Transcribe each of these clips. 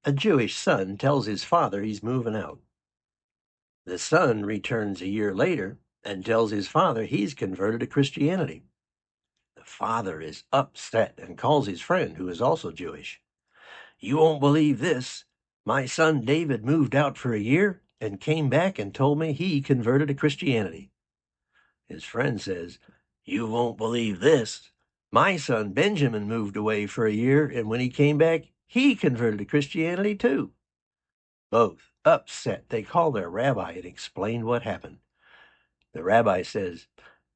A Jewish son tells his father he's moving out. The son returns a year later and tells his father he's converted to Christianity. The father is upset and calls his friend, who is also Jewish. "You won't believe this. My son David moved out for a year and came back and told me he converted to Christianity." His friend says, "You won't believe this. My son Benjamin moved away for a year, and when he came back, he converted to Christianity too." Both upset, they call their rabbi and explain what happened. The rabbi says,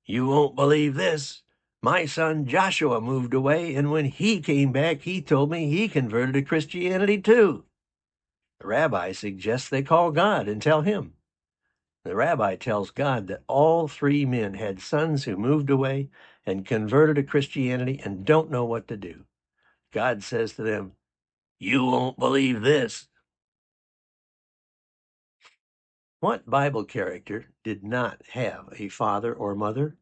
"You won't believe this. My son Joshua moved away, and when he came back, he told me he converted to Christianity too." The rabbi suggests they call God and tell him. The rabbi tells God that all three men had sons who moved away and converted to Christianity and don't know what to do. God says to them, "You won't believe this." What Bible character did not have a father or mother?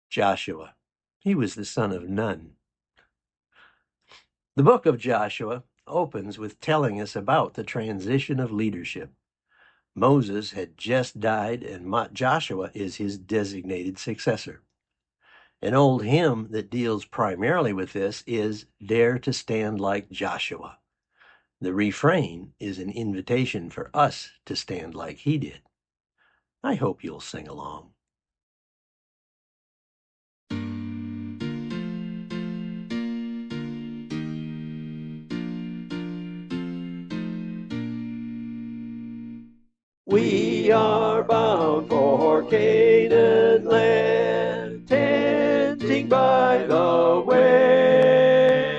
Joshua. He was the son of Nun. The book of Joshua opens with telling us about the transition of leadership. Moses had just died, and Joshua is his designated successor. An old hymn that deals primarily with this is "Dare to Stand Like Joshua." The refrain is an invitation for us to stand like he did. I hope you'll sing along. We are bound for Canaan land, tenting by the way.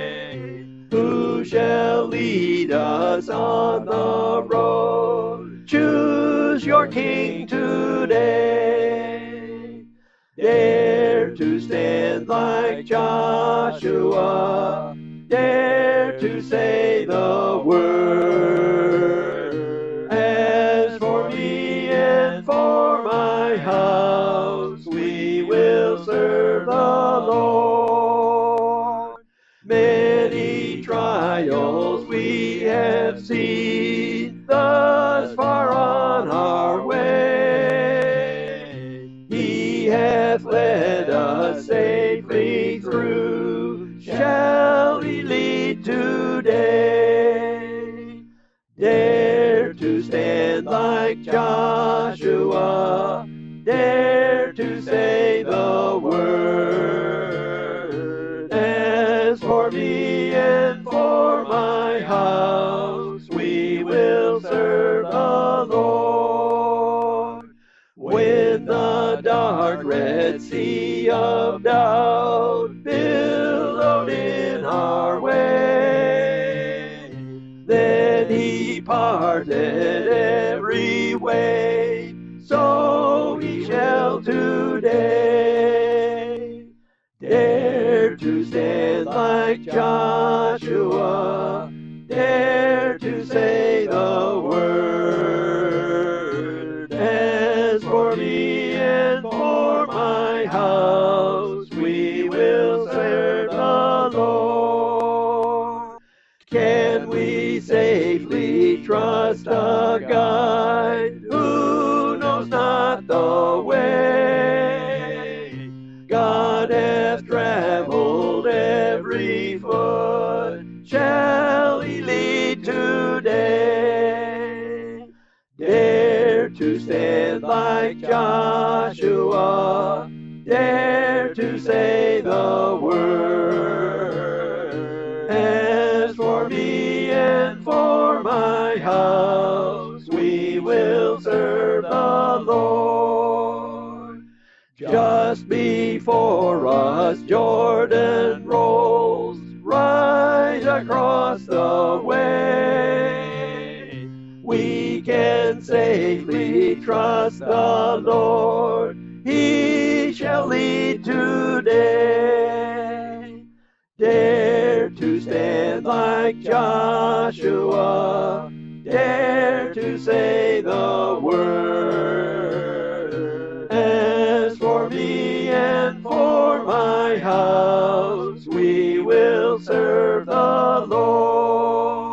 Who shall lead us on the road? Choose your king today. Dare to stand like Joshua, dare to say the word. As for me and for my house, we will serve the Lord. Many trials we have seen thus far on our way. He hath led us safely through. Shall he lead today? Dare to stand like Joshua, dare to say the word. As for me and for my house, we will serve the Lord. When the dark Red Sea of doubt billowed in our way, then he parted every way, so he shall today. Dare to stand like Joshua, dare to say the word. As for me and for my house, we will serve the Lord. Can we safely trust a guide who knows not the way? God hath traveled every foot. Shall he lead today? Dare to stand like Joshua, dare to say the word. As for me and for my house, we will serve the Lord. Just before us Jordan rolls, right across the way. We can safely trust the Lord, he shall lead today. Dare to stand like Joshua, dare to say the word. As for me and for my house, we will serve the Lord.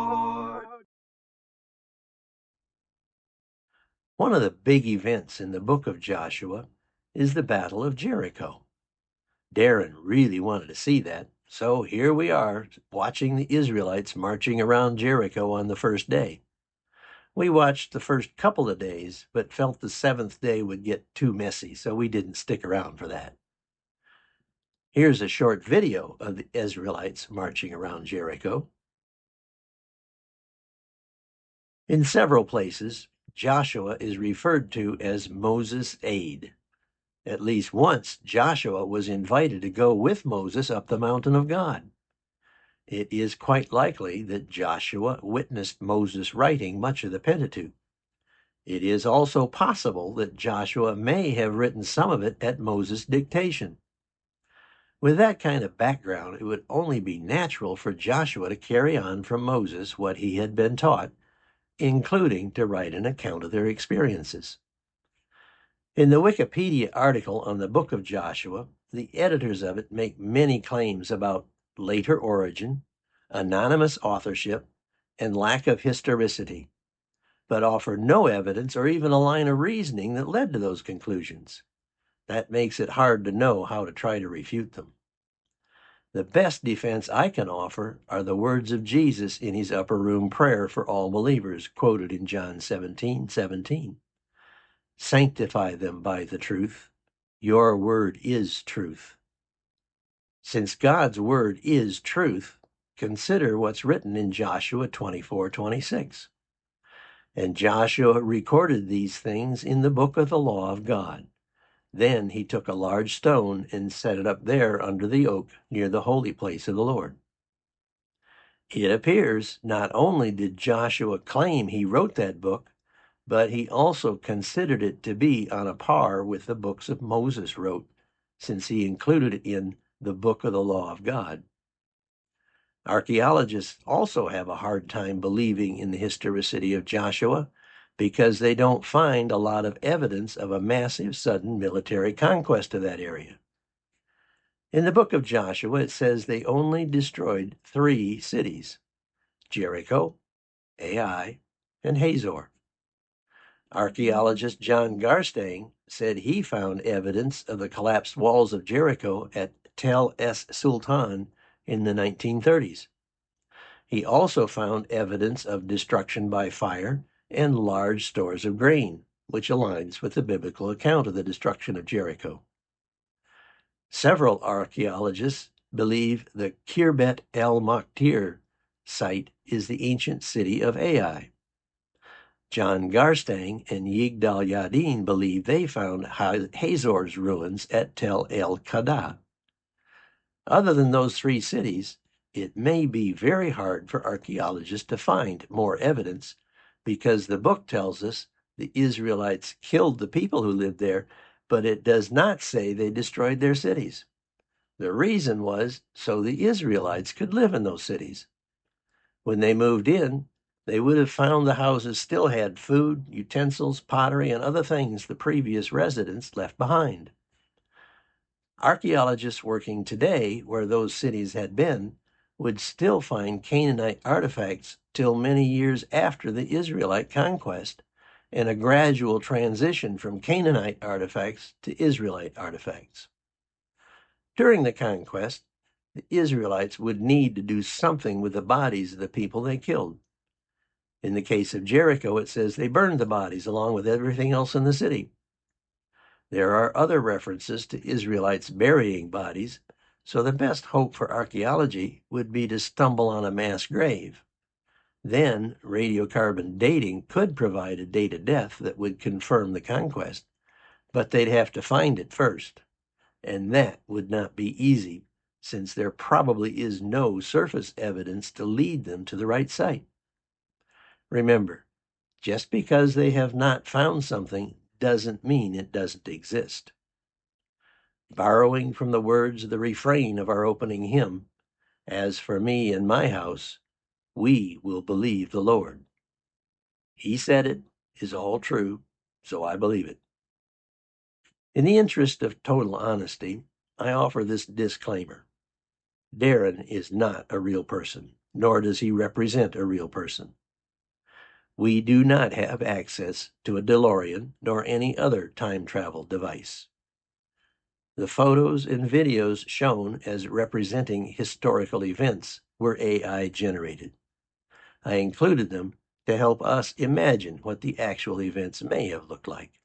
One of the big events in the book of Joshua is the Battle of Jericho. Darren really wanted to see that, so here we are watching the Israelites marching around Jericho on the first day. We watched the first couple of days, but felt the seventh day would get too messy, so we didn't stick around for that. Here's a short video of the Israelites marching around Jericho. In several places, Joshua is referred to as Moses' aide. At least once, Joshua was invited to go with Moses up the mountain of God. It is quite likely that Joshua witnessed Moses writing much of the Pentateuch. It is also possible that Joshua may have written some of it at Moses' dictation. With that kind of background, it would only be natural for Joshua to carry on from Moses what he had been taught, including to write an account of their experiences. In the Wikipedia article on the book of Joshua, the editors of it make many claims about later origin, anonymous authorship, and lack of historicity, but offer no evidence or even a line of reasoning that led to those conclusions. That makes it hard to know how to try to refute them. The best defense I can offer are the words of Jesus in his upper room prayer for all believers, quoted in John 17:17. Sanctify them by the truth. Your word is truth. Since God's word is truth, consider what's written in Joshua 24:26. And Joshua recorded these things in the book of the law of God. Then he took a large stone and set it up there under the oak near the holy place of the Lord. It appears not only did Joshua claim he wrote that book, but he also considered it to be on a par with the books of Moses wrote, since he included it in the book of the law of God. Archaeologists also have a hard time believing in the historicity of Joshua because they don't find a lot of evidence of a massive sudden military conquest of that area. In the book of Joshua, it says they only destroyed 3 cities: Jericho, Ai, and Hazor. Archaeologist John Garstang said he found evidence of the collapsed walls of Jericho at Tel Es Sultan in the 1930s. He also found evidence of destruction by fire and large stores of grain, which aligns with the biblical account of the destruction of Jericho. Several archaeologists believe the Khirbet el-Maktir site is the ancient city of Ai. John Garstang and Yigdal Yadin believe they found Hazor's ruins at Tel el-Qada. Other than those 3 cities, it may be very hard for archaeologists to find more evidence because the book tells us the Israelites killed the people who lived there, but it does not say they destroyed their cities. The reason was so the Israelites could live in those cities. When they moved in, they would have found the houses still had food, utensils, pottery, and other things the previous residents left behind. Archaeologists working today where those cities had been would still find Canaanite artifacts till many years after the Israelite conquest, and a gradual transition from Canaanite artifacts to Israelite artifacts. During the conquest, the Israelites would need to do something with the bodies of the people they killed. In the case of Jericho, it says they burned the bodies along with everything else in the city. There are other references to Israelites burying bodies, so the best hope for archaeology would be to stumble on a mass grave. Then radiocarbon dating could provide a date of death that would confirm the conquest, but they'd have to find it first, and that would not be easy since there probably is no surface evidence to lead them to the right site. Remember, just because they have not found something doesn't mean it doesn't exist. Borrowing from the words of the refrain of our opening hymn, "As for me and my house, we will believe the Lord." He said it is all true, so I believe it. In the interest of total honesty, I offer this disclaimer. Darren is not a real person, nor does he represent a real person. We do not have access to a DeLorean nor any other time travel device. The photos and videos shown as representing historical events were AI generated. I included them to help us imagine what the actual events may have looked like.